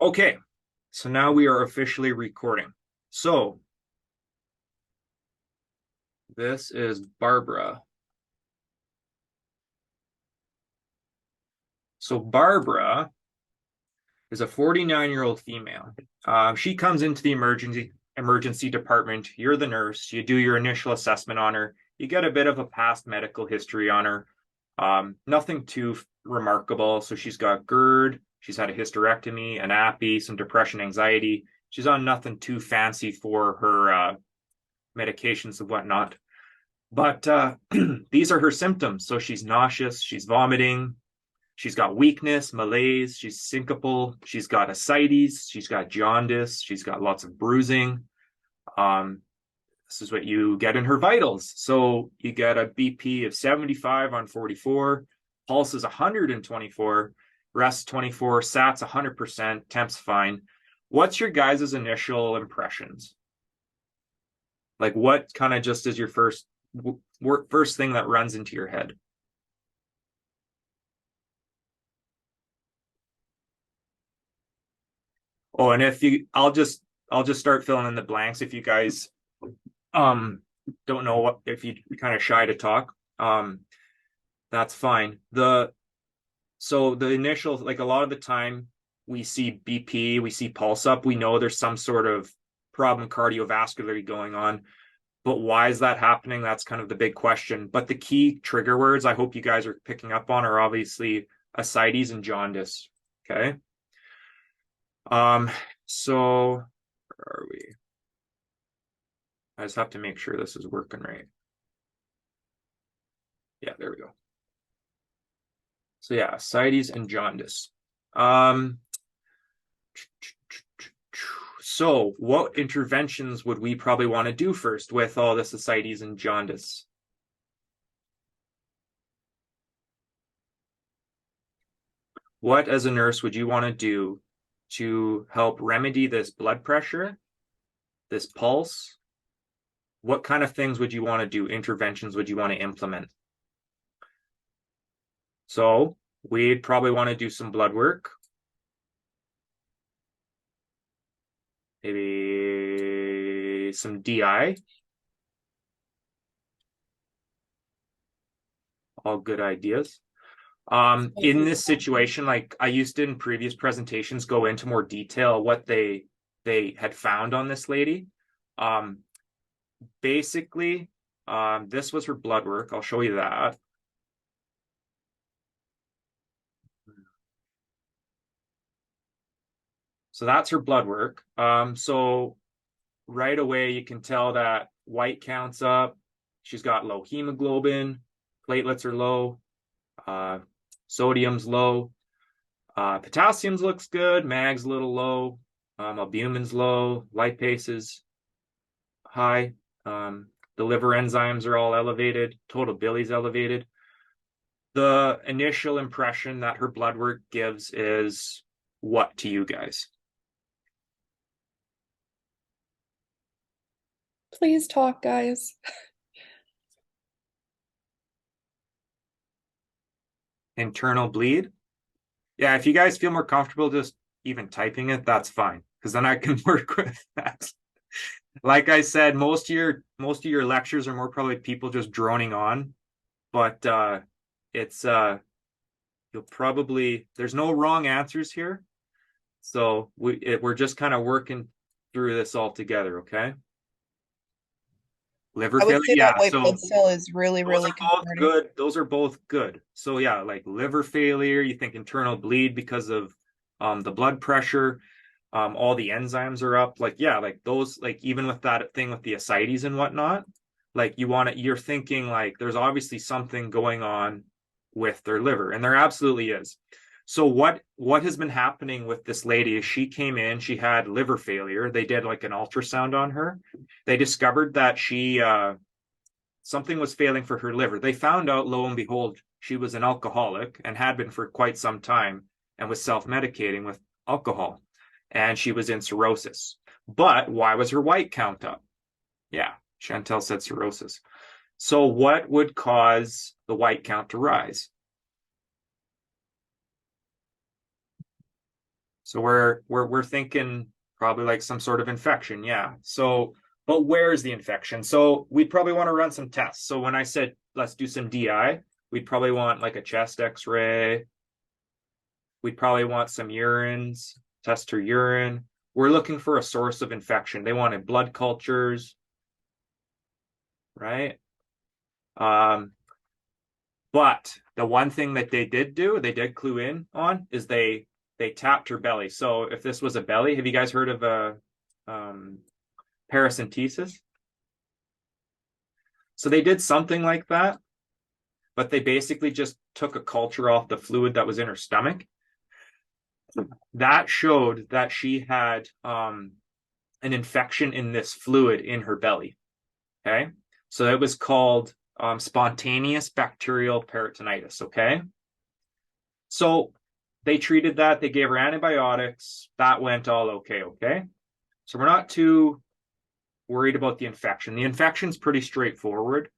Okay, so now we are officially recording. So this is Barbara. So Barbara is a 49-year-old female. She comes into the emergency department. You're the nurse. You do your initial assessment on her. You get a bit of a past medical history on her. Nothing too remarkable. So she's got GERD. She's had a hysterectomy, an appy, some depression, anxiety. She's on nothing too fancy for her medications and whatnot. But these are her symptoms. So she's nauseous, she's vomiting, she's got weakness, malaise, she's syncopal, she's got ascites, she's got jaundice, she's got lots of bruising. This is what you get in her vitals. So you get a BP of 75 on 44, pulse is 124, rest 24, SAT's 100%, temp's fine. What's your guys' initial impressions? Like, what kind of just is your first thing that runs into your head? Oh, and if you, I'll just start filling in the blanks if you guys um don't know what, if you kind of shy to talk, that's fine. The initial, like, a lot of the time we see BP, we see pulse up, we know there's some sort of problem cardiovascularly going on. But why is that happening? That's kind of the big question. But the key trigger words I hope you guys are picking up on are obviously ascites and jaundice. Okay. Um, so where are we? I just have to make sure this is working right. Yeah, there we go. So yeah, ascites and jaundice. So what interventions would we probably want to do first with all this ascites and jaundice? What, as a nurse, would you want to do to help remedy this blood pressure, this pulse? What kind of things would you want to do? Interventions would you want to implement? So we'd probably want to do some blood work. Maybe some DI. All good ideas. In this situation, like I used to in previous presentations, go into more detail what they had found on this lady. Basically, this was her blood work. I'll show you that. So that's her blood work. So right away you can tell that white count's up. She's got low hemoglobin, platelets are low, sodium's low, potassium's looks good, mag's a little low, albumin's low, lipase is high, the liver enzymes are all elevated, total bilis elevated. The initial impression that her blood work gives is what to you guys? Please talk, guys. Internal bleed? Yeah, if you guys feel more comfortable just even typing it, that's fine, because then I can work with that. Like I said, most of your lectures are more probably people just droning on, but it's you'll probably, there's no wrong answers here. So we're just kind of working through this all together, okay? Liver I would failure, say that yeah. white blood So cell is really, those really are both concerning. good. Those are both good. So yeah, like liver failure, you think internal bleed because of the blood pressure, all the enzymes are up. Like, yeah, like those, like even with that thing with the ascites and whatnot, like you're thinking like there's obviously something going on with their liver, and there absolutely is. So what has been happening with this lady is she came in, she had liver failure. They did like an ultrasound on her. They discovered that she something was failing for her liver. They found out, lo and behold, she was an alcoholic and had been for quite some time and was self-medicating with alcohol. And she was in cirrhosis. But why was her white count up? Yeah, Chantel said cirrhosis. So what would cause the white count to rise? So we're thinking probably like some sort of infection, yeah. So, but where's the infection? So we'd probably want to run some tests. So when I said let's do some DI, we'd probably want like a chest X-ray. We'd probably want some urines, test her urine. We're looking for a source of infection. They wanted blood cultures, right? Um, but the one thing that they did do, they did clue in on, is they tapped her belly. So if this was a belly, have you guys heard of a paracentesis? So they did something like that, but they basically just took a culture off the fluid that was in her stomach. That showed that she had an infection in this fluid in her belly. Okay. So it was called spontaneous bacterial peritonitis. Okay. So they treated that. They gave her antibiotics. That went all okay. Okay. So we're not too worried about the infection. The infection's pretty straightforward.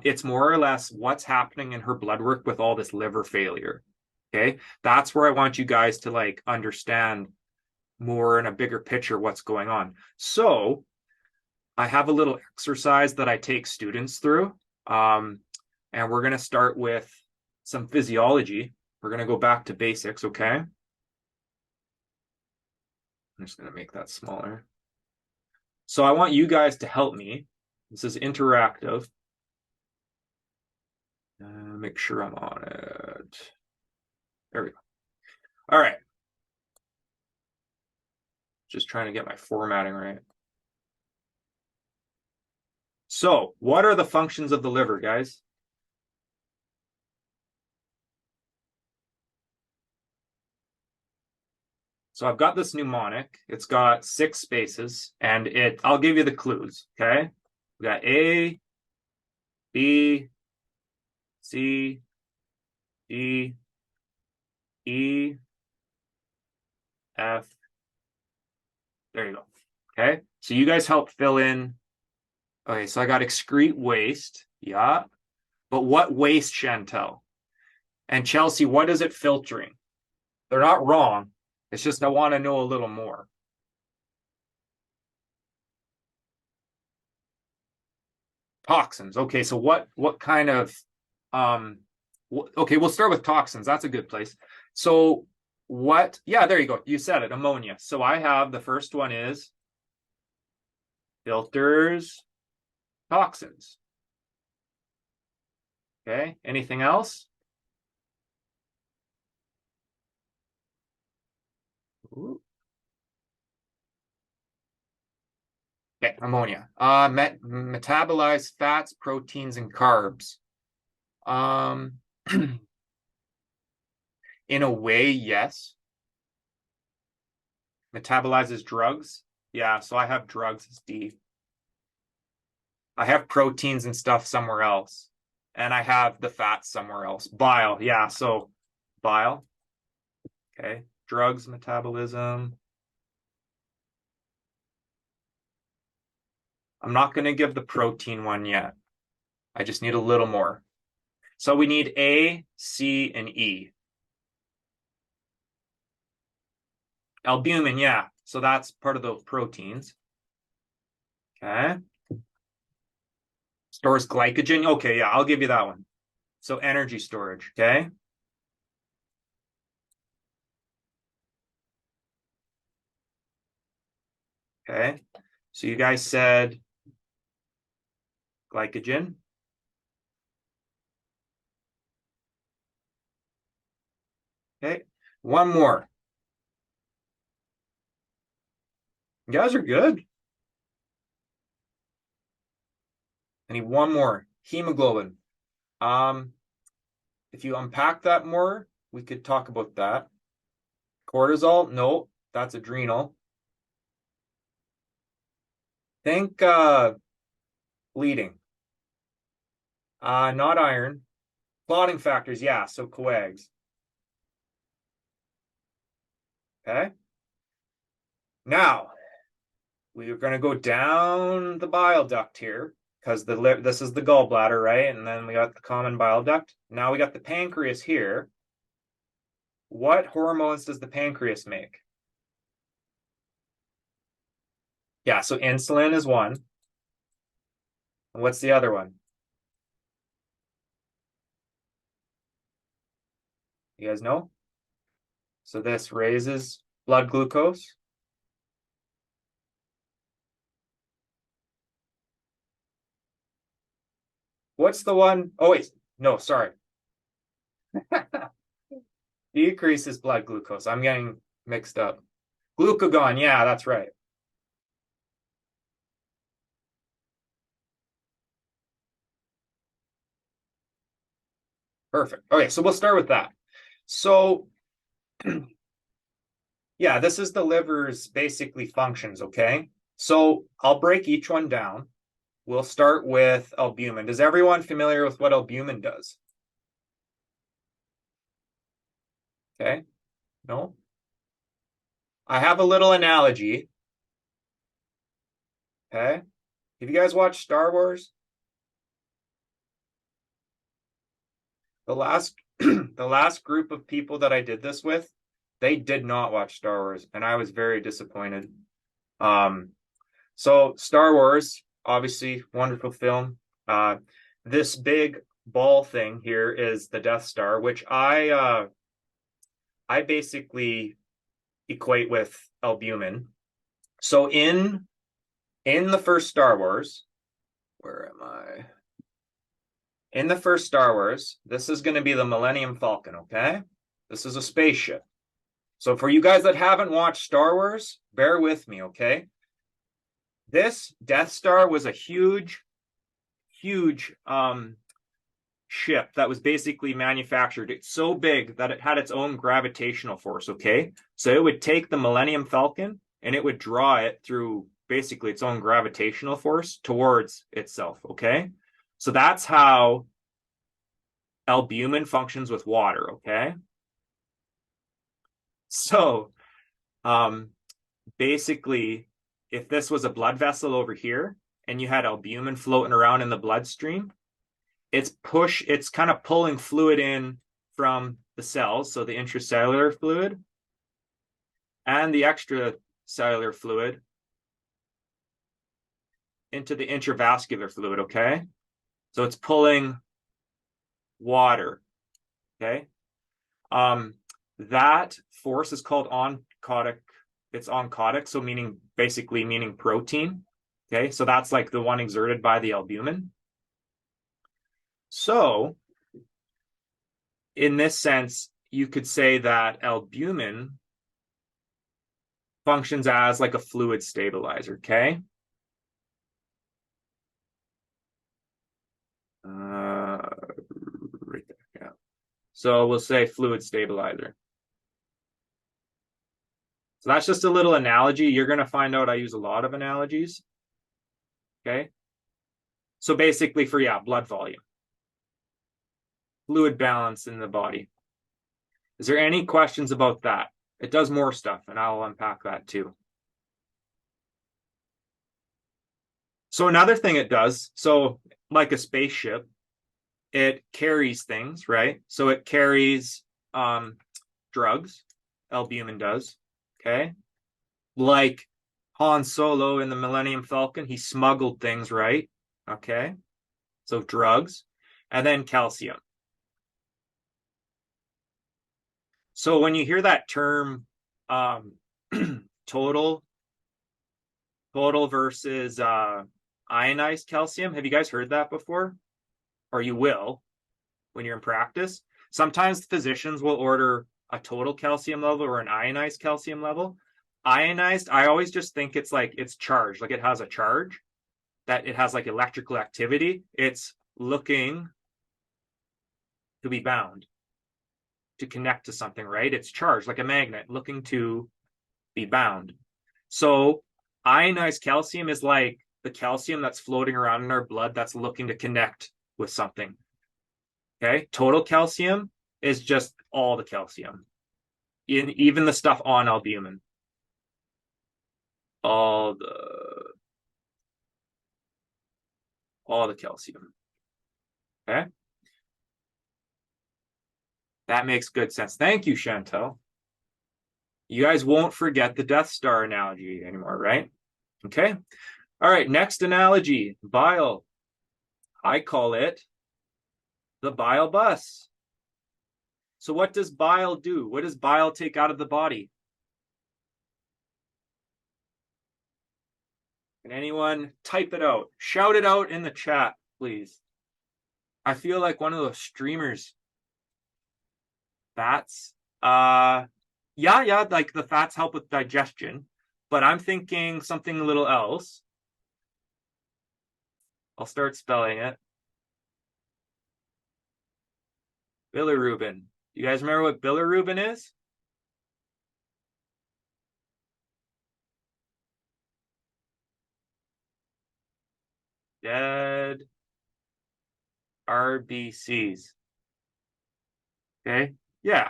It's more or less what's happening in her blood work with all this liver failure. Okay. That's where I want you guys to like understand more in a bigger picture what's going on. So I have a little exercise that I take students through. And we're going to start with some physiology. We're going to go back to basics, okay? I'm just going to make that smaller. So I want you guys to help me. This is interactive. Make sure I'm on it. There we go. All right. Just trying to get my formatting right. So, what are the functions of the liver, guys? So I've got this mnemonic. It's got 6 spaces, and I'll give you the clues, okay? We got A, B, C, D, E, F. There you go. Okay. So you guys help fill in. Okay, so I got excrete waste. Yeah. But what waste, Chantel? And Chelsea, what is it filtering? They're not wrong. It's just I want to know a little more. Toxins. Okay, so what kind of okay, we'll start with toxins. That's a good place. So what, yeah, there you go. You said it, ammonia. So I have the first one is filters toxins. Okay, anything else? Ooh. Okay, ammonia. Metabolize fats, proteins, and carbs. Um, in a way, yes. Metabolizes drugs. Yeah, so I have drugs as D. I have proteins and stuff somewhere else. And I have the fats somewhere else. Bile, yeah, so bile. Okay, drugs, metabolism. I'm not going to give the protein one yet. I just need a little more. So we need A, C, and E. Albumin, yeah. So that's part of those proteins. Okay. Stores glycogen. Okay, yeah, I'll give you that one. So energy storage, okay? Okay. So you guys said glycogen. Okay. One more. You guys are good. I need one more. Hemoglobin. If you unpack that more, we could talk about that. Cortisol, no, that's adrenal. Think bleeding. Not iron. Clotting factors, yeah, so coags. Okay. Now, we are going to go down the bile duct here because this is the gallbladder, right? And then we got the common bile duct. Now we got the pancreas here. What hormones does the pancreas make? Yeah, so insulin is one. And what's the other one? You guys know? So this raises blood glucose. What's the one? Oh, wait. No, sorry. Decreases blood glucose. I'm getting mixed up. Glucagon. Yeah, that's right. Perfect. Okay, so we'll start with that. So, yeah, this is the liver's basically functions, okay? So I'll break each one down. We'll start with albumin. Is everyone familiar with what albumin does? Okay, no? I have a little analogy, okay? Have you guys watched Star Wars? The last the last group of people that I did this with, they did not watch Star Wars, and I was very disappointed. Um, so Star Wars, obviously, wonderful film. Uh, this big ball thing here is the Death Star, which I basically equate with albumin. So in the first Star Wars, where am I? In the first Star Wars, this is going to be the Millennium Falcon, okay? This is a spaceship. So for you guys that haven't watched Star Wars, bear with me, okay? This Death Star was a huge ship that was basically manufactured. It's so big that it had its own gravitational force, okay? So it would take the Millennium Falcon and it would draw it through basically its own gravitational force towards itself, okay? So that's how albumin functions with water, okay? So, um, basically, if this was a blood vessel over here and you had albumin floating around in the bloodstream, it's kind of pulling fluid in from the cells, so the intracellular fluid and the extracellular fluid into the intravascular fluid, okay? So it's pulling water, okay? Um, that force is called oncotic. It's oncotic, so meaning protein. Okay, so that's like the one exerted by the albumin. So, in this sense, you could say that albumin functions as like a fluid stabilizer. Okay. Right there. Yeah. So we'll say fluid stabilizer. So that's just a little analogy. You're going to find out I use a lot of analogies. Okay. So basically for, yeah, blood volume, fluid balance in the body. Is there any questions about that? It does more stuff, and I'll unpack that too. So another thing it does, so like a spaceship, it carries things, right? So it carries drugs, albumin does, okay? Like Han Solo in the Millennium Falcon, he smuggled things, right? Okay. So drugs, and then calcium. So when you hear that term um, total total versus ionized calcium, have you guys heard that before? Or you will when you're in practice. Sometimes physicians will order a total calcium level or an ionized calcium level. Ionized, I always just think it's like it's charged, like it has a charge, that it has like electrical activity. It's looking to be bound, to connect to something, right? It's charged like a magnet looking to be bound. So ionized calcium is like the calcium that's floating around in our blood that's looking to connect with something. Okay. Total calcium is just all the calcium, even the stuff on albumin. All the all the calcium. Okay. That makes good sense. Thank you, Chantel. You guys won't forget the Death Star analogy anymore, right? Okay. All right. Next analogy, bile. I call it the bile bus. So what does bile do? What does bile take out of the body? Can anyone type it out? Shout it out in the chat, please. I feel like one of those streamers. Fats. Yeah, like the fats help with digestion, but I'm thinking something a little else. I'll start spelling it. Bilirubin. You guys remember what bilirubin is? Dead RBCs. Okay. Yeah.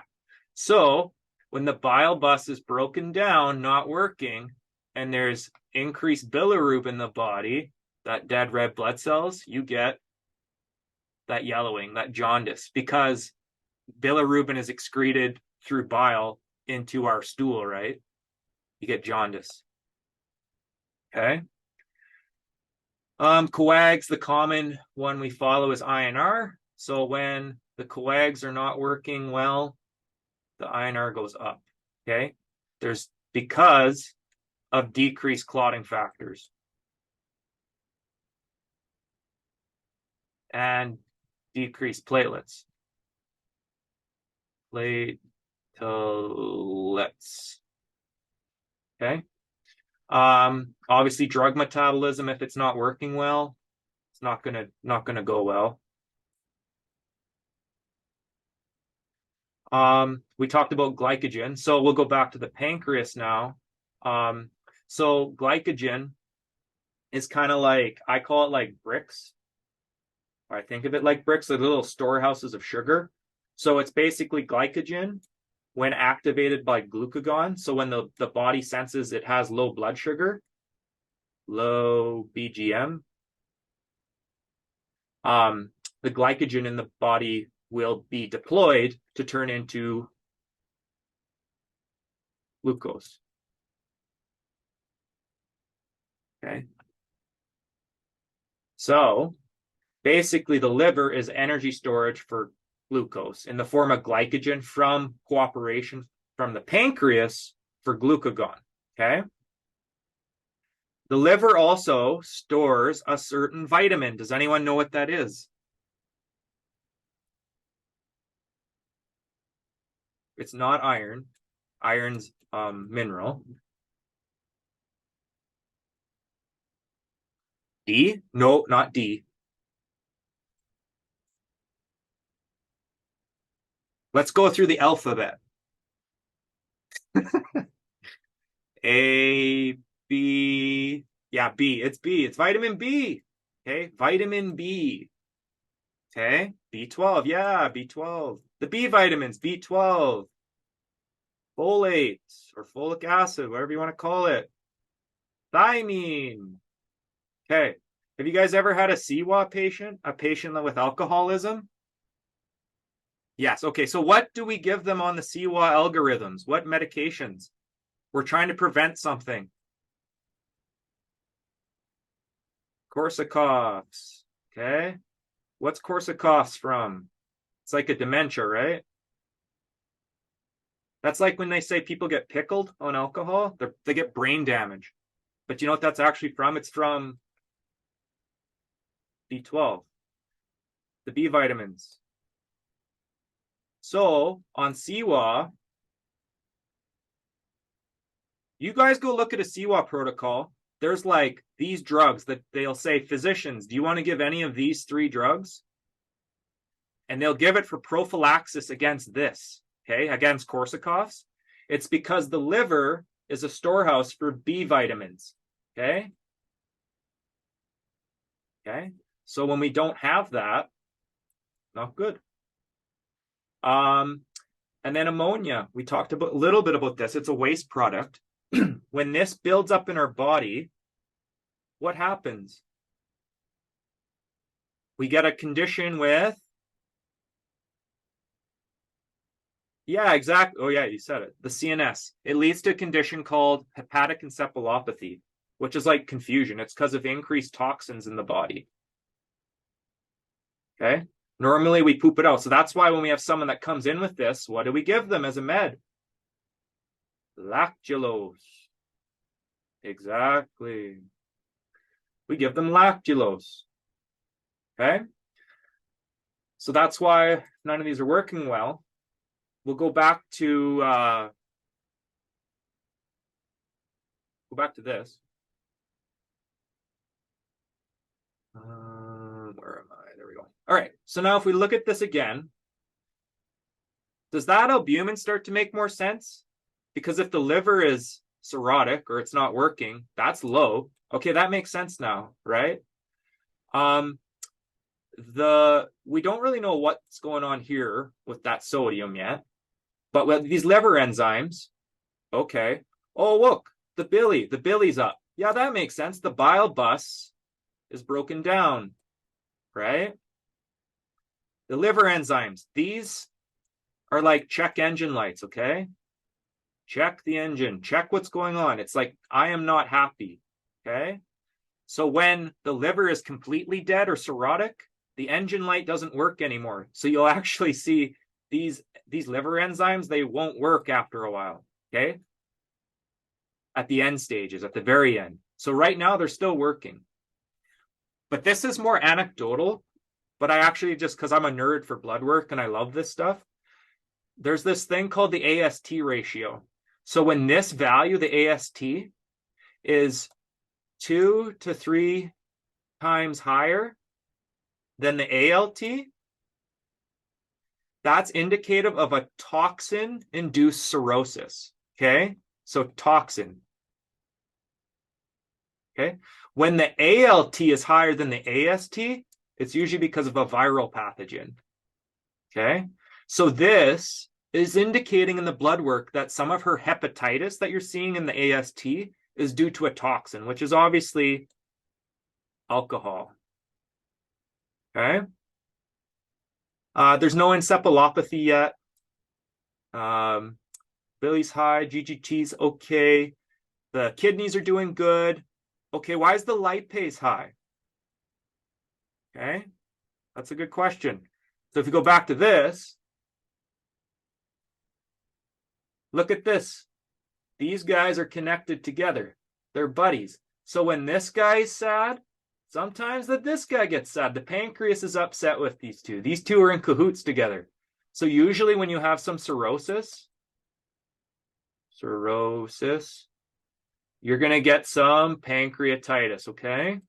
So when the bile bus is broken down, not working, and there's increased bilirubin in the body, that dead red blood cells, you get that yellowing, that jaundice, because bilirubin is excreted through bile into our stool, right? You get jaundice. Okay. Coags, the common one we follow is INR. So when the coags are not working well, the INR goes up. Okay. There's because of decreased clotting factors and decreased platelets. Platelets. Okay. Obviously drug metabolism, if it's not working well, it's not gonna go well. We talked about glycogen, so we'll go back to the pancreas now. So glycogen is kind of like, I call it like bricks. I think of it like bricks, like little storehouses of sugar. So it's basically glycogen when activated by glucagon. So when the body senses it has low blood sugar, low BGM, the glycogen in the body will be deployed to turn into glucose. Okay. So basically, the liver is energy storage for glucose in the form of glycogen from cooperation from the pancreas for glucagon. Okay. The liver also stores a certain vitamin. Does anyone know what that is? It's not iron. Iron's mineral. D? No, not D. Let's go through the alphabet. A, B. Yeah, B. It's B. It's vitamin B. Okay, vitamin B. Okay, B12. Yeah, B12. The B vitamins, B12, folate or folic acid, whatever you want to call it. Thiamine. Okay. Have you guys ever had a CWA patient, a patient with alcoholism? Yes. Okay. So what do we give them on the CWA algorithms? What medications? We're trying to prevent something. Korsakoff's. Okay. What's Korsakoff's from? It's like a dementia, right? That's like when they say people get pickled on alcohol, they get brain damage. But you know what that's actually from? It's from B12, the B vitamins. So on CWA, you guys go look at a CWA protocol. There's like these drugs that they'll say, physicians, do you want to give any of these three drugs? And they'll give it for prophylaxis against this, okay, against Korsakoff's. It's because the liver is a storehouse for B vitamins, okay? Okay, so when we don't have that, not good. And then ammonia, we talked about a little bit about this. It's a waste product. When this builds up in our body, what happens? We get a condition with, yeah, exactly. Oh, yeah, you said it. The CNS. It leads to a condition called hepatic encephalopathy, which is like confusion. It's because of increased toxins in the body. Okay. Normally we poop it out. So that's why when we have someone that comes in with this, what do we give them as a med? Lactulose. Exactly. We give them lactulose. Okay. So that's why none of these are working well. We'll go back to this. Where am I? There we go. All right. So now if we look at this again, does that albumin start to make more sense? Because if the liver is cirrhotic or it's not working, that's low. Okay, that makes sense now, right? We don't really know what's going on here with that sodium yet, but with these liver enzymes, okay. Oh, look, the billy's up. Yeah, that makes sense. The bile bus is broken down, right? The liver enzymes, these are like check engine lights, okay? Check the engine, check what's going on. It's like, I am not happy, okay? So when the liver is completely dead or cirrhotic, the engine light doesn't work anymore. So you'll actually see these liver enzymes, they won't work after a while, okay? At the end stages, at the very end. So right now they're still working. But this is more anecdotal, but I actually just, because I'm a nerd for blood work and I love this stuff, there's this thing called the AST ratio. So when this value, the AST, is 2 to 3 times higher than the ALT, that's indicative of a toxin-induced cirrhosis, okay? So toxin, okay? When the ALT is higher than the AST, it's usually because of a viral pathogen, okay? So this is indicating in the blood work that some of her hepatitis that you're seeing in the AST is due to a toxin, which is obviously alcohol, okay? There's no encephalopathy yet. Billy's high, GGT's okay. The kidneys are doing good. Okay, why is the lipase high? Okay, that's a good question. So if you go back to this, look at this. These guys are connected together. They're buddies. So when this guy is sad, sometimes this guy gets sad. The pancreas is upset with these two. These two are in cahoots together. So usually when you have some cirrhosis, you're going to get some pancreatitis, okay?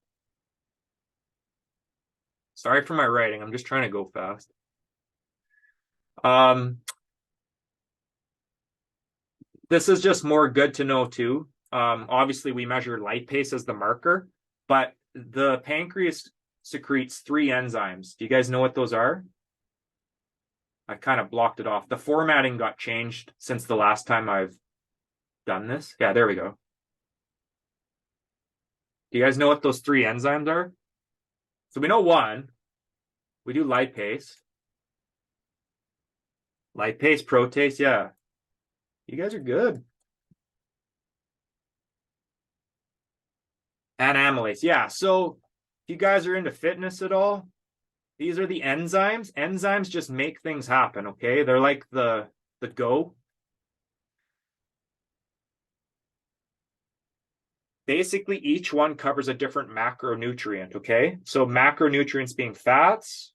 Sorry for my writing. I'm just trying to go fast. This is just more good to know too. Obviously, we measure lipase as the marker, but the pancreas secretes 3 enzymes. Do you guys know what those are? I kind of blocked it off. The formatting got changed since the last time I've done this. Yeah, there we go. Do you guys know what those 3 enzymes are? So we know one. We do lipase. Lipase, protease, yeah. You guys are good. And amylase, yeah. So if you guys are into fitness at all, these are the enzymes. Enzymes just make things happen, okay? They're like the go. Basically, each one covers a different macronutrient, okay? So macronutrients being fats,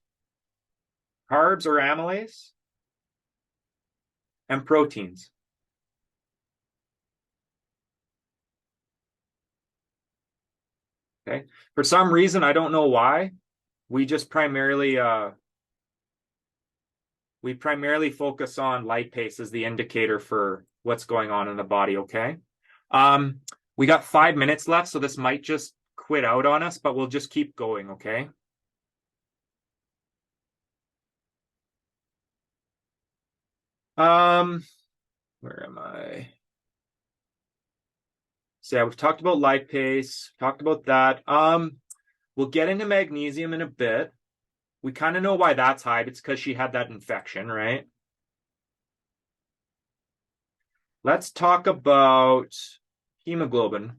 carbs or amylase, and proteins. Okay. For some reason, I don't know why, we just primarily focus on lipase as the indicator for what's going on in the body, okay? We got 5 minutes left, so this might just quit out on us, but we'll just keep going, okay? Where am I? So yeah, we've talked about lipase, talked about that. We'll get into magnesium in a bit. We kind of know why that's high. It's because she had that infection, right? Let's talk about hemoglobin.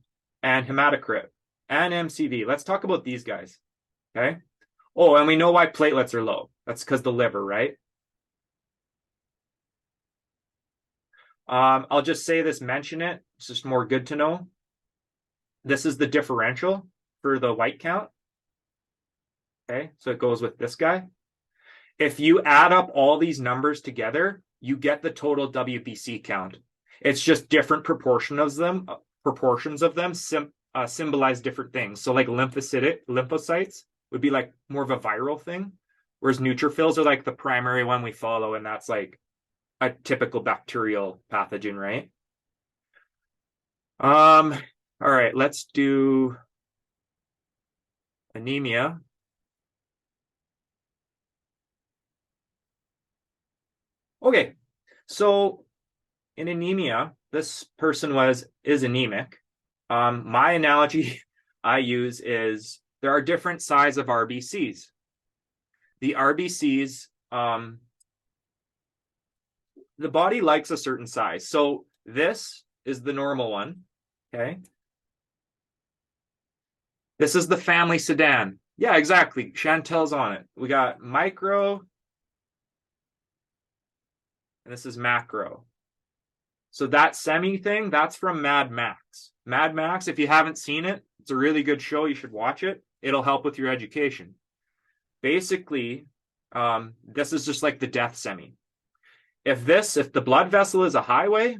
and hematocrit and MCV. Let's talk about these guys. Okay. Oh, and we know why platelets are low. That's because the liver, right? I'll just say this, mention it. It's just more good to know. This is the differential for the white count. Okay, so it goes with this guy. If you add up all these numbers together, you get the total WBC count. It's just different proportions of them symbolize different things. So like lymphocytes would be like more of a viral thing, whereas neutrophils are like the primary one we follow, and that's like a typical bacterial pathogen, right? All right, let's do anemia. Okay, so in anemia, this person is anemic. My analogy I use is there are different sizes of RBCs. The RBCs, the body likes a certain size. So this is the normal one. Okay. This is the family sedan. Yeah, exactly. Chantel's on it. We got micro, and this is macro. So that semi thing, that's from Mad Max. Mad Max, if you haven't seen it, it's a really good show. You should watch it. It'll help with your education. Basically, this is just like the death semi. If the blood vessel is a highway,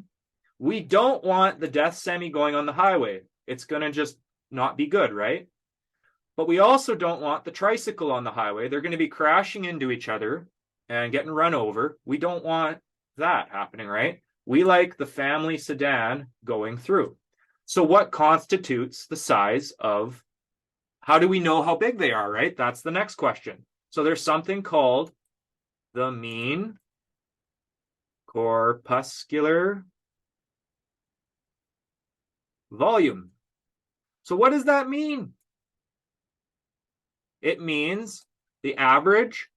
we don't want the death semi going on the highway. It's going to just not be good, right? But we also don't want the tricycle on the highway. They're going to be crashing into each other and getting run over. We don't want that happening, right? We like the family sedan going through. So what constitutes the size of, how do we know how big they are, right? That's the next question. So there's something called the mean corpuscular volume. So what does that mean? It means the average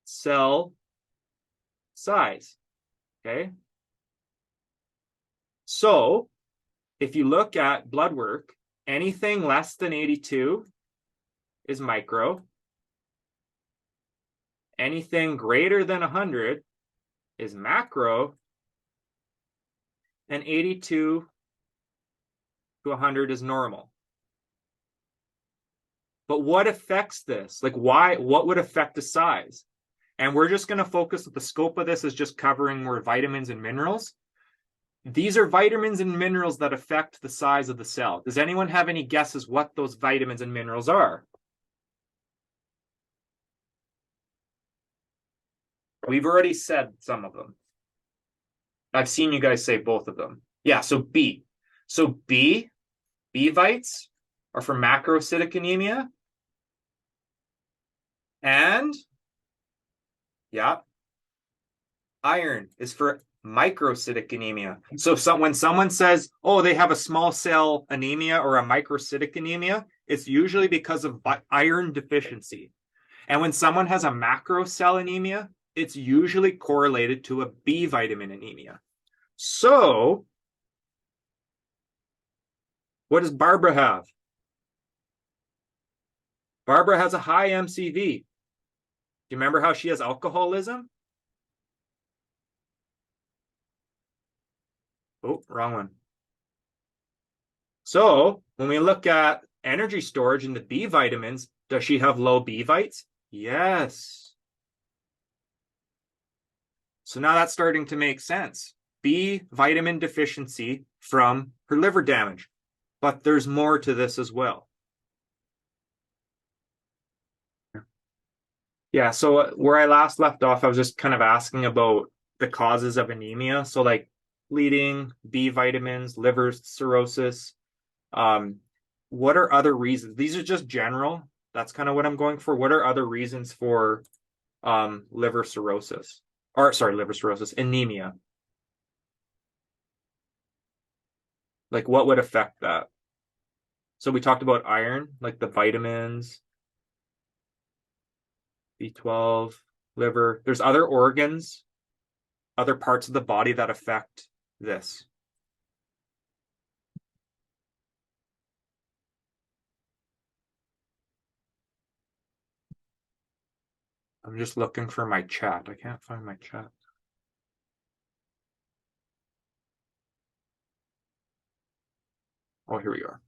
cell size. Okay. So if you look at blood work, anything less than 82 is micro. Anything greater than 100 is macro. And 82 to 100 is normal. But what affects this? Like what would affect the size? And we're just going to focus, the scope of this is just covering more vitamins and minerals. These are vitamins and minerals that affect the size of the cell. Does anyone have any guesses what those vitamins and minerals are? We've already said some of them. I've seen you guys say both of them. Yeah, so B. So B vites are for macrocytic anemia. And yeah, iron is for microcytic anemia. So when someone says, oh, they have a small cell anemia or a microcytic anemia, it's usually because of iron deficiency. And when someone has a macro cell anemia, it's usually correlated to a B vitamin anemia. So what does Barbara have? Barbara has a high MCV. Do you remember how she has alcoholism? Oh, wrong one. So when we look at energy storage in the B vitamins, does she have low B vites? Yes. So now that's starting to make sense. B vitamin deficiency from her liver damage. But there's more to this as well. Yeah, so where I last left off, I was just kind of asking about the causes of anemia. So like bleeding, B vitamins, liver cirrhosis. What are other reasons? These are just general. That's kind of what I'm going for. What are other reasons for liver cirrhosis? Or sorry, liver cirrhosis, anemia. Like what would affect that? So we talked about iron, like the vitamins, B12, liver. There's other organs, other parts of the body that affect this. I'm just looking for my chat. I can't find my chat. Oh, here we are.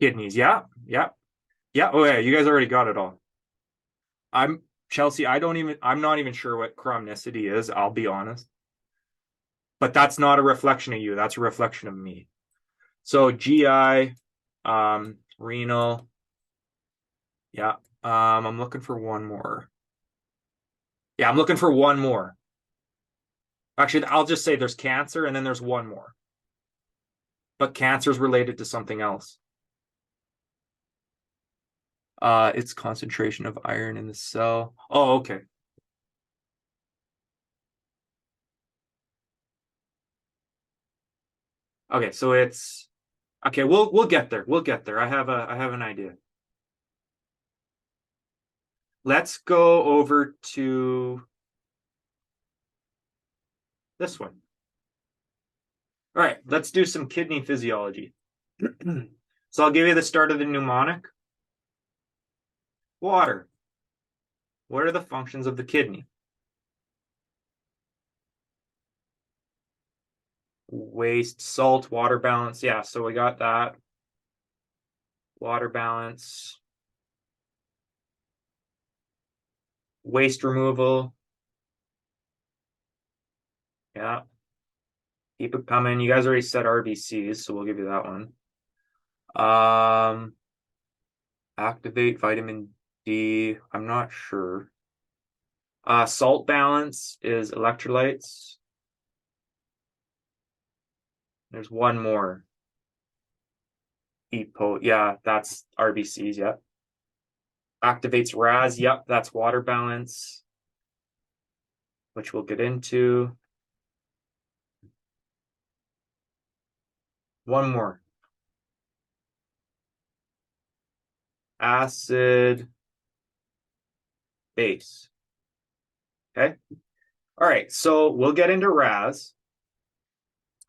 Kidneys. Yeah. Yeah. Yeah. Oh, yeah. You guys already got it all. I'm Chelsea. I'm not even sure what chronicity is. I'll be honest. But that's not a reflection of you. That's a reflection of me. So GI, renal. Yeah. I'm looking for one more. Yeah, I'm looking for one more. Actually, I'll just say there's cancer and then there's one more. But cancer is related to something else. It's concentration of iron in the cell. Oh, okay. Okay, so it's okay, we'll get there. We'll get there. I have an idea. Let's go over to this one. All right, let's do some kidney physiology. So I'll give you the start of the mnemonic. Water. What are the functions of the kidney? Waste, salt, water balance. Yeah, so we got that. Water balance, waste removal. Yeah, keep it coming. You guys already said RBCs, so we'll give you that one. Activate vitamin D. I'm not sure. Salt balance is electrolytes. There's one more. EPO. Yeah, that's RBCs. Yep. Activates RAS. Yep, that's water balance, which we'll get into. One more. Acid base. Okay. All right. So we'll get into RAS.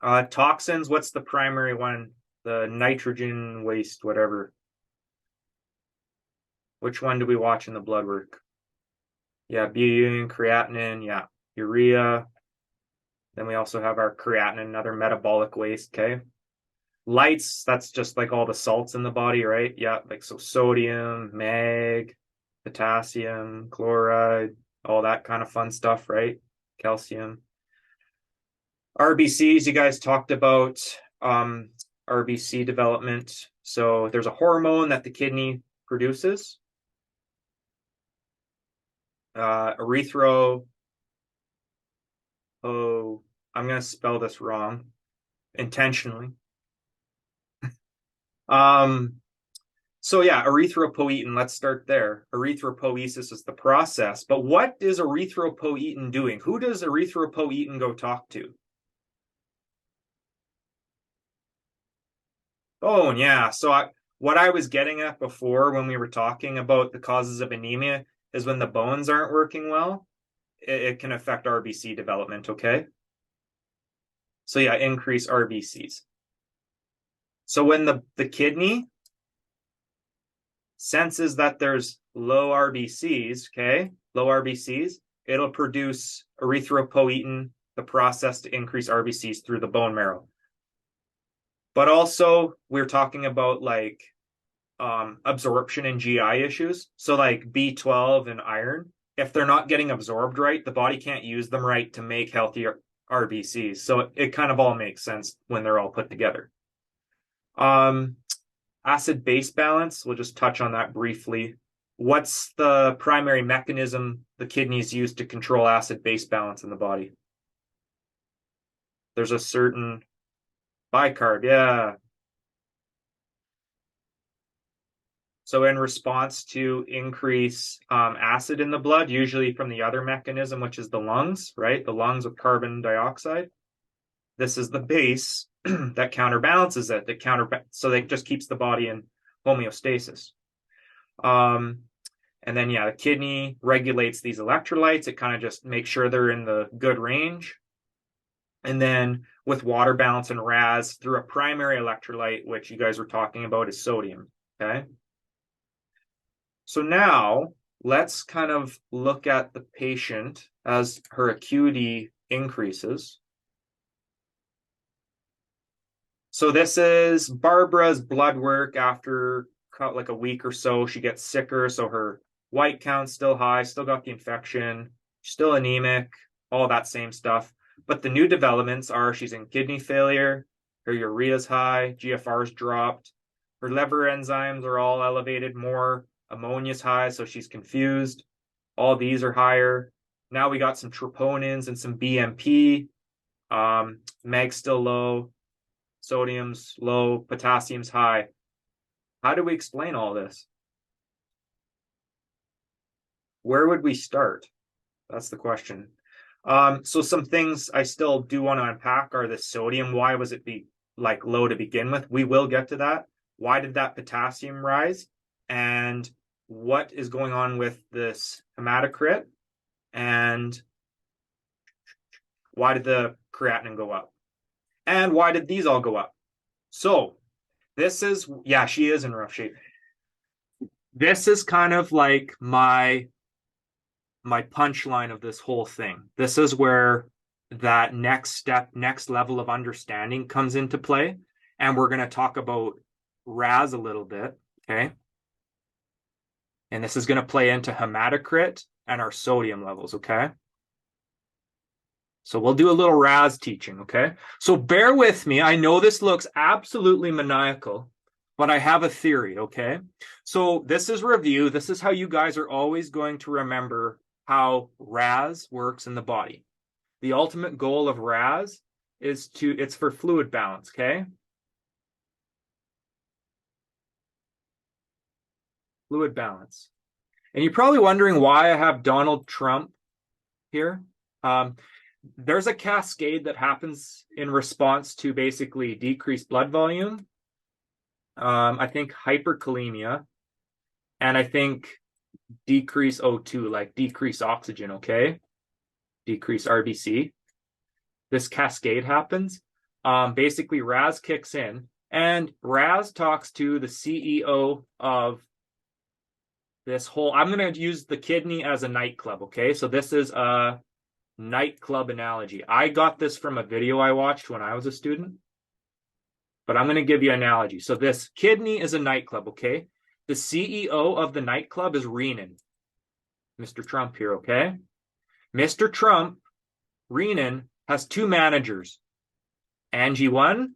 Toxins, what's the primary one? The nitrogen waste, whatever. Which one do we watch in the blood work? Yeah, butane, creatinine, yeah, urea. Then we also have our creatinine, another metabolic waste, okay? Lights, that's just like all the salts in the body, right? Yeah, like so sodium, mag, potassium, chloride, all that kind of fun stuff, right? Calcium. RBCs, you guys talked about RBC development. So there's a hormone that the kidney produces, erythro. Oh, I'm going to spell this wrong intentionally. Um, so yeah, erythropoietin. Let's start there. Erythropoiesis is the process, but what is erythropoietin doing? Who does erythropoietin go talk to? Oh, yeah. What I was getting at before when we were talking about the causes of anemia is when the bones aren't working well, it can affect RBC development, okay? So yeah, increase RBCs. So when the kidney senses that there's low RBCs, okay, low RBCs, it'll produce erythropoietin, the process to increase RBCs through the bone marrow. But also, we're talking about like absorption and GI issues. So like B12 and iron, if they're not getting absorbed right, the body can't use them right to make healthy RBCs. So it kind of all makes sense when they're all put together. Um, Acid base balance, we'll just touch on that briefly. What's the primary mechanism the kidneys use to control acid base balance in the body? There's a certain bicarb, yeah. So in response to increase acid in the blood, usually from the other mechanism, which is the lungs, right? The lungs with carbon dioxide. This is the base that counterbalances it. So that just keeps the body in homeostasis. And then yeah, the kidney regulates these electrolytes. It kind of just makes sure they're in the good range. And then with water balance and RAS through a primary electrolyte, which you guys were talking about, is sodium. Okay. So now let's kind of look at the patient as her acuity increases. So this is Barbara's blood work after like a week or so. She gets sicker, so her white count's still high, still got the infection, still anemic, all that same stuff. But the new developments are she's in kidney failure, her urea's high, GFR's dropped, her liver enzymes are all elevated more, ammonia's high, so she's confused. All these are higher. Now we got some troponins and some BMP. Meg's still low, sodium's low, potassium's high. How do we explain all this? Where would we start? That's the question. So some things I still do want to unpack are the sodium. Why was it like low to begin with? We will get to that. Why did that potassium rise? And what is going on with this hematocrit? And why did the creatinine go up? And why did these all go up? So this is, yeah, she is in rough shape. This is kind of like my punchline of this whole thing. This is where that next step, next level of understanding comes into play. And we're going to talk about RAS a little bit, okay? And this is going to play into hematocrit and our sodium levels, okay? So we'll do a little RAS teaching, okay? So bear with me. I know this looks absolutely maniacal, but I have a theory, okay? So this is review. This is how you guys are always going to remember how RAS works in the body. The ultimate goal of RAS is it's for fluid balance, okay? Fluid balance. And you're probably wondering why I have Donald Trump here. There's a cascade that happens in response to basically decreased blood volume. I think hyperkalemia, and I think decrease O2, like decrease oxygen, okay? Decrease RBC. This cascade happens. Basically, RAS kicks in, and RAS talks to the CEO of this whole. I'm going to use the kidney as a nightclub, okay? So this is a nightclub analogy. I got this from a video I watched when I was a student, but I'm going to give you an analogy. So this kidney is a nightclub, okay? The CEO of the nightclub is Renan, Mr. Trump here, okay? Mr. Trump, Renan, has two managers, Angie 1,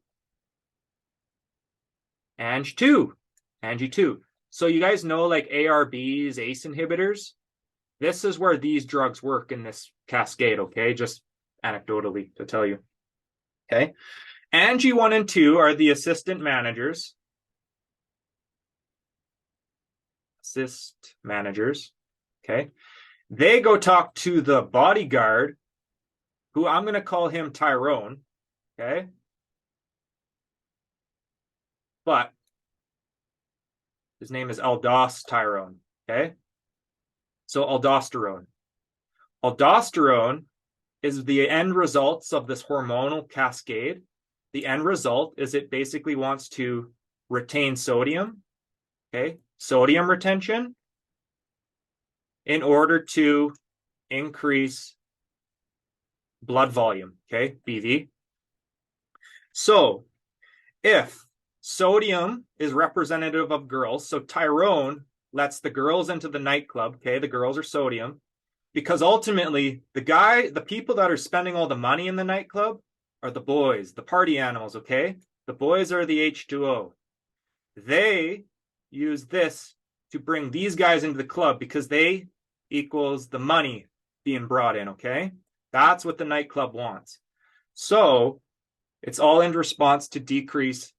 Angie 2, Angie 2. So you guys know like ARBs, ACE inhibitors? This is where these drugs work in this cascade, okay? Just anecdotally to tell you. Okay. Angie 1 and 2 are the assistant managers. Okay. They go talk to the bodyguard, who I'm going to call him Tyrone. Okay. But his name is aldosterone. Okay. So aldosterone. Aldosterone is the end results of this hormonal cascade. The end result is it basically wants to retain sodium, okay? Sodium retention in order to increase blood volume, okay? BV. So if sodium is representative of girls, so Tyrone lets the girls into the nightclub, okay? The girls are sodium. Because ultimately, the people that are spending all the money in the nightclub are the boys, the party animals, okay? The boys are the H2O. They use this to bring these guys into the club because they equals the money being brought in, okay? That's what the nightclub wants. So it's all in response to decrease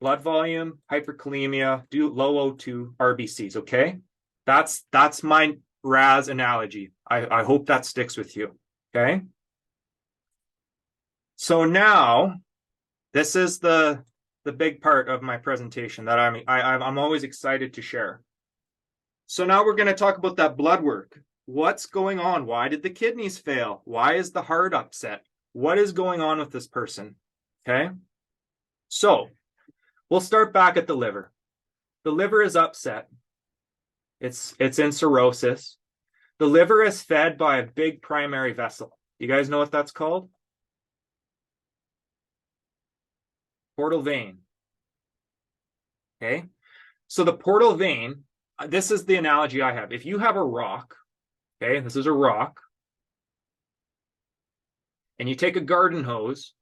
blood volume, hyperkalemia, low O2, RBCs, okay? That's my RAS analogy. I hope that sticks with you, okay? So now, this is the big part of my presentation that I'm always excited to share. So now we're going to talk about that blood work. What's going on? Why did the kidneys fail? Why is the heart upset? what is going on with this person? Okay. So we'll start back at the liver. The liver is upset. It's in cirrhosis. The liver is fed by a big primary vessel. You guys know what that's called? Portal vein. Okay. So the portal vein, this is the analogy I have. If you have a rock, okay, this is a rock, and you take a garden hose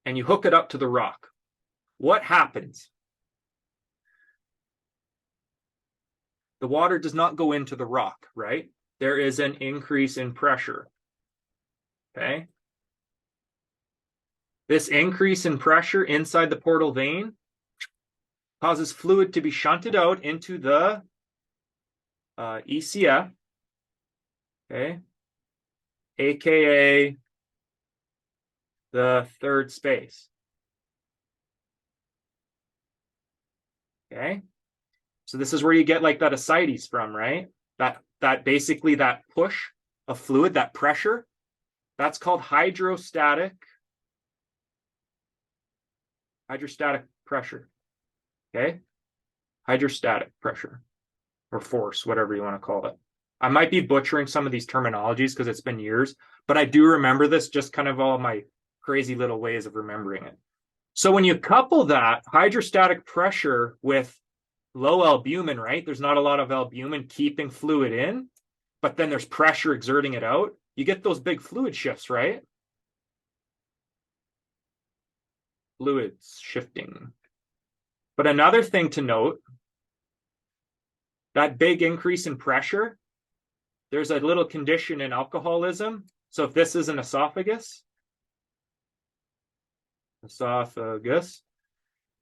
and you hook it up to the rock, what happens? The water does not go into the rock, right? There is an increase in pressure. Okay. This increase in pressure inside the portal vein causes fluid to be shunted out into the ECF, okay, aka the third space. Okay, so this is where you get like that ascites from, right? That basically that push of fluid, that pressure, that's called hydrostatic pressure. Okay, hydrostatic pressure or force, whatever you want to call it. I might be butchering some of these terminologies because it's been years, but I do remember this, just kind of all my crazy little ways of remembering it. So when you couple that hydrostatic pressure with low albumin, right? There's not a lot of albumin keeping fluid in, but then there's pressure exerting it out. You get those big fluid shifts, right? Fluids shifting. But another thing to note, that big increase in pressure, there's a little condition in alcoholism. So if this is an esophagus,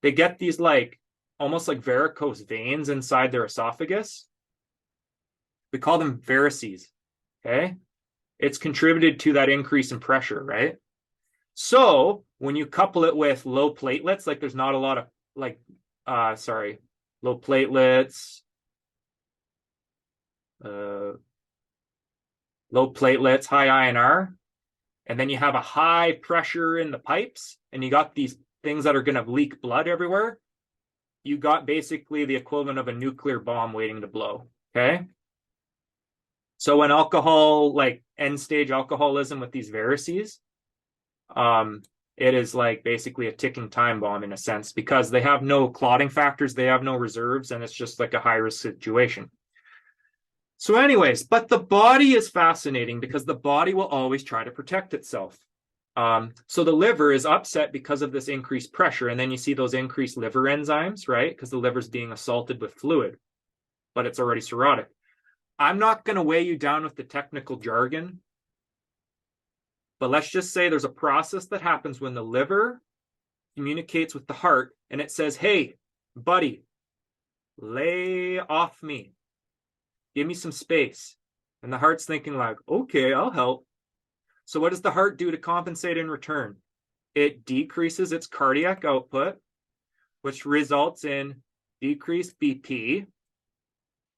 they get these like almost like varicose veins inside their esophagus. We call them varices. Okay. It's contributed to that increase in pressure, right? So when you couple it with low platelets, like there's not a lot of low platelets, high INR, and then you have a high pressure in the pipes, and you got these things that are going to leak blood everywhere. You got basically the equivalent of a nuclear bomb waiting to blow. Okay. So when alcohol, like end stage alcoholism with these varices, it is like basically a ticking time bomb in a sense because they have no clotting factors, they have no reserves, and it's just like a high risk situation. So anyways, but the body is fascinating because the body will always try to protect itself. So the liver is upset because of this increased pressure. And then you see those increased liver enzymes, right? Because the liver's being assaulted with fluid, but it's already cirrhotic. I'm not going to weigh you down with the technical jargon, but let's just say there's a process that happens when the liver communicates with the heart and it says, hey, buddy, lay off me. Give me some space. And the heart's thinking like, okay, I'll help. So what does the heart do to compensate in return? It decreases its cardiac output, which results in decreased BP,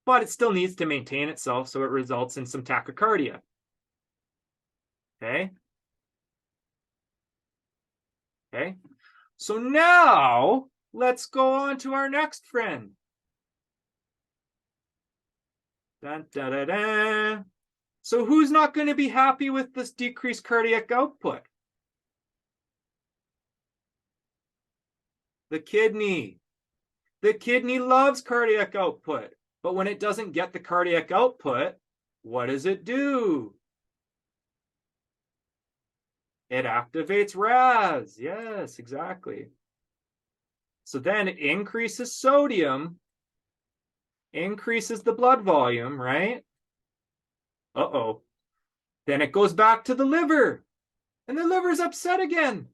but it still needs to maintain itself, so it results in some tachycardia. Okay? Okay? So now, let's go on to our next friend. Dun, dun, dun, dun. So who's not going to be happy with this decreased cardiac output? The kidney. The kidney loves cardiac output, but when it doesn't get the cardiac output, what does it do? It activates RAS. Yes, exactly. So then it increases sodium, increases the blood volume, right? Uh-oh. Then it goes back to the liver, and the liver's upset again.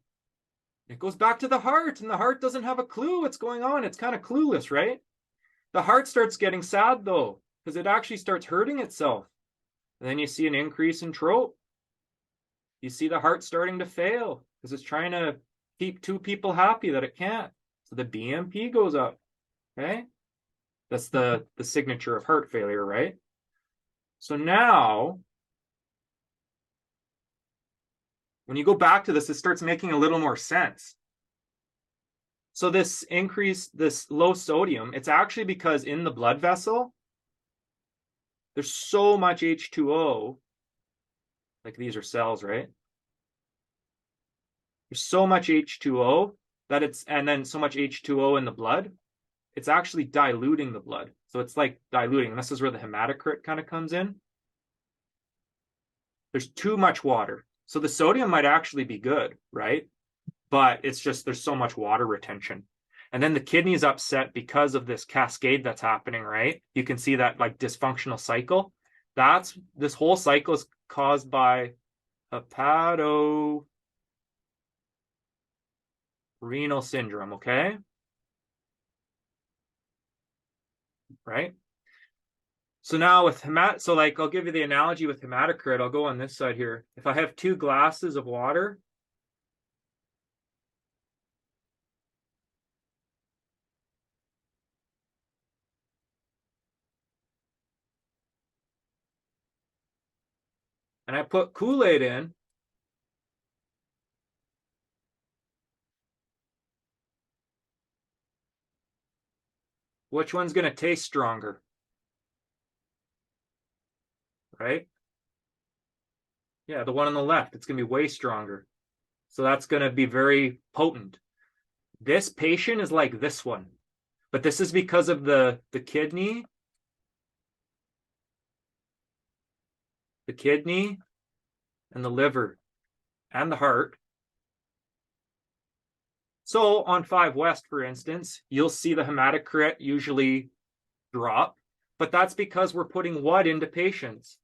It goes back to the heart, and the heart doesn't have a clue what's going on. It's kind of clueless, right? The heart starts getting sad, though, because it actually starts hurting itself. And then you see an increase in trope. You see the heart starting to fail because it's trying to keep two people happy that it can't. So the BMP goes up, okay? That's the signature of heart failure, right? So now When you go back to this, it starts making a little more sense. So this low sodium, it's actually because in the blood vessel, there's so much H2O, like these are cells, right? There's so much H2O and then so much H2O in the blood, it's actually diluting the blood. So it's like diluting. And this is where the hematocrit kind of comes in. There's too much water. So the sodium might actually be good, right? But it's just there's so much water retention. And then the kidney is upset because of this cascade that's happening, right? You can see that like dysfunctional cycle. This whole cycle is caused by hepatorenal syndrome, okay? Right? So now with so like I'll give you the analogy with hematocrit. I'll go on this side here. If I have 2 glasses of water, and I put Kool-Aid in, which one's going to taste stronger? Right? Yeah, the one on the left, it's going to be way stronger. So that's going to be very potent. This patient is like this one, but this is because of the kidney and the liver and the heart. So on 5 West, for instance, you'll see the hematocrit usually drop, but that's because we're putting what into patients?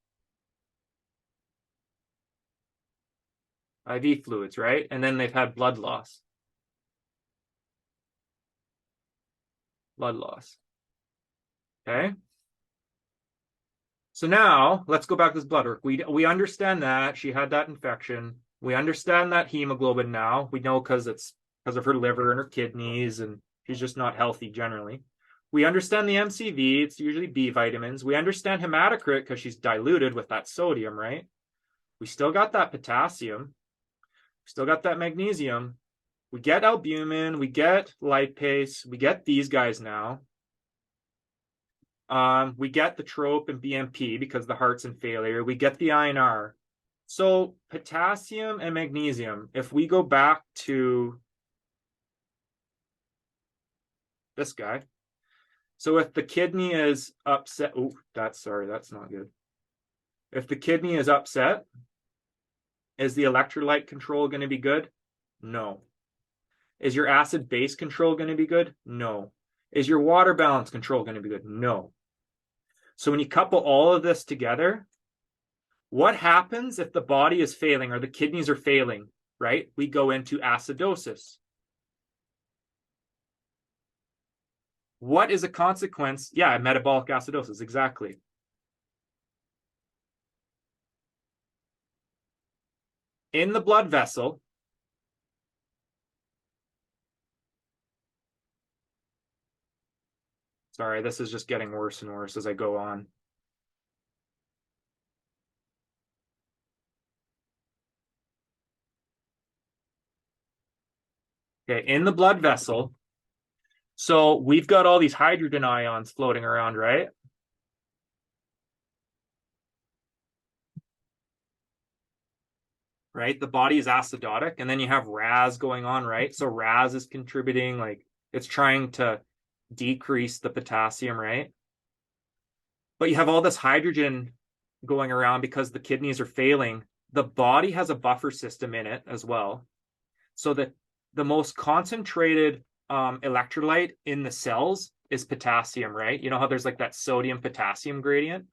IV fluids, right? And then they've had blood loss. Okay. So now let's go back to this blood work. We understand that she had that infection. We understand that hemoglobin now. We know because it's because of her liver and her kidneys, and she's just not healthy generally. We understand the MCV. It's usually B vitamins. We understand hematocrit because she's diluted with that sodium, right? We still got that potassium. We still got that magnesium. We get albumin. We get lipase. We get these guys now. We get the trope and BMP because the heart's in failure. We get the INR. So potassium and magnesium, if we go back to this guy. So if the kidney is upset, that's not good. If the kidney is upset, is the electrolyte control going to be good? No. Is your acid base control going to be good? No. Is your water balance control going to be good? No. So when you couple all of this together, what happens if the body is failing or the kidneys are failing, right? We go into acidosis. What is a consequence? Yeah, metabolic acidosis, exactly. In the blood vessel, sorry, this is just getting worse and worse as I go on. Okay, in the blood vessel, so we've got all these hydrogen ions floating around, right? Right? The body is acidotic, and then you have RAS going on, right? So RAS is contributing, like it's trying to decrease the potassium, right? But you have all this hydrogen going around because the kidneys are failing. The body has a buffer system in it as well. So that the most concentrated electrolyte in the cells is potassium, right? You know how there's like that sodium potassium gradient?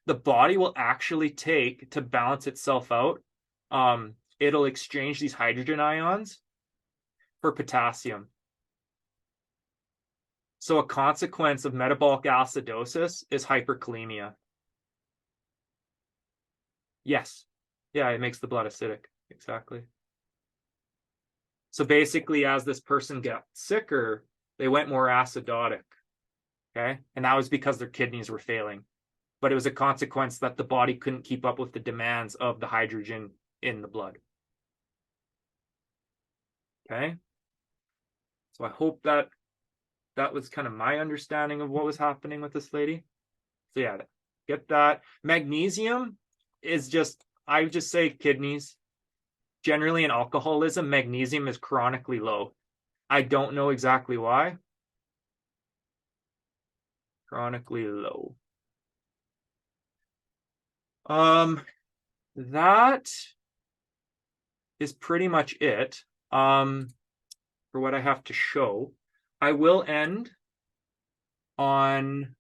The body will actually take to balance itself out. It'll exchange these hydrogen ions for potassium. So a consequence of metabolic acidosis is hyperkalemia. Yes. Yeah, it makes the blood acidic. Exactly. So basically, as this person got sicker, they went more acidotic. Okay. And that was because their kidneys were failing. But it was a consequence that the body couldn't keep up with the demands of the hydrogen in the blood. Okay. So I hope that that was kind of my understanding of what was happening with this lady. So yeah, get that. Magnesium is just, I would just say kidneys. Generally in alcoholism, magnesium is chronically low. I don't know exactly why. Chronically low. Um, that is pretty much it. For what I have to show. I will end on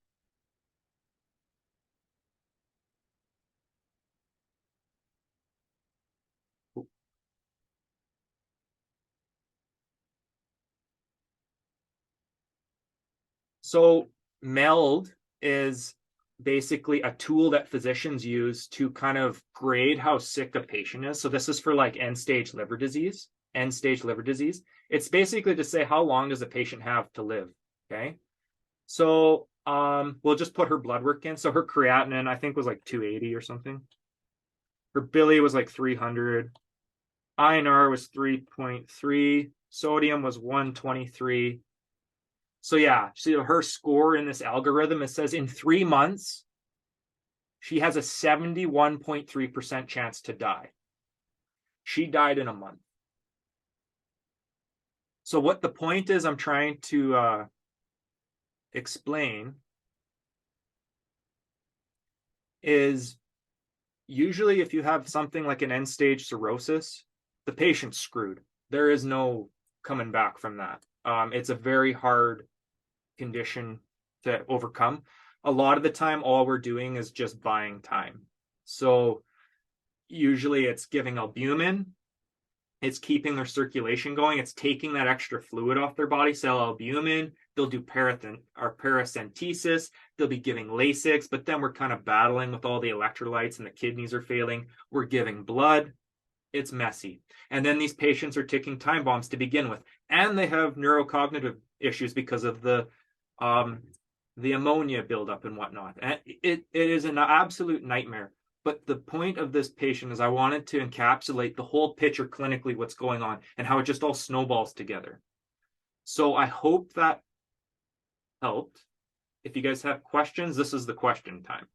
so MELD is basically a tool that physicians use to kind of grade how sick a patient is. So this is for like end stage liver disease, end stage liver disease. It's basically to say how long does a patient have to live. Okay. So we'll just put her blood work in. So her creatinine, I think, was like 280 or something. Her Billy was like 300. INR was 3.3. Sodium was 123. So yeah, so her score in this algorithm, it says in 3 months, she has a 71.3% chance to die. She died in a month. So what the point is I'm trying to explain is usually if you have something like an end stage cirrhosis, the patient's screwed. There is no coming back from that. It's a very hard condition to overcome. A lot of the time, all we're doing is just buying time. So usually it's giving albumin, it's keeping their circulation going, it's taking that extra fluid off their body, cell albumin. They'll do paracentesis, they'll be giving Lasix, but then we're kind of battling with all the electrolytes and the kidneys are failing. We're giving blood. It's messy. And then these patients are taking time bombs to begin with, and they have neurocognitive issues because of um, the ammonia buildup and whatnot. And it is an absolute nightmare. But the point of this patient is I wanted to encapsulate the whole picture clinically, what's going on, and how it just all snowballs together. So I hope that helped. If you guys have questions, this is the question time.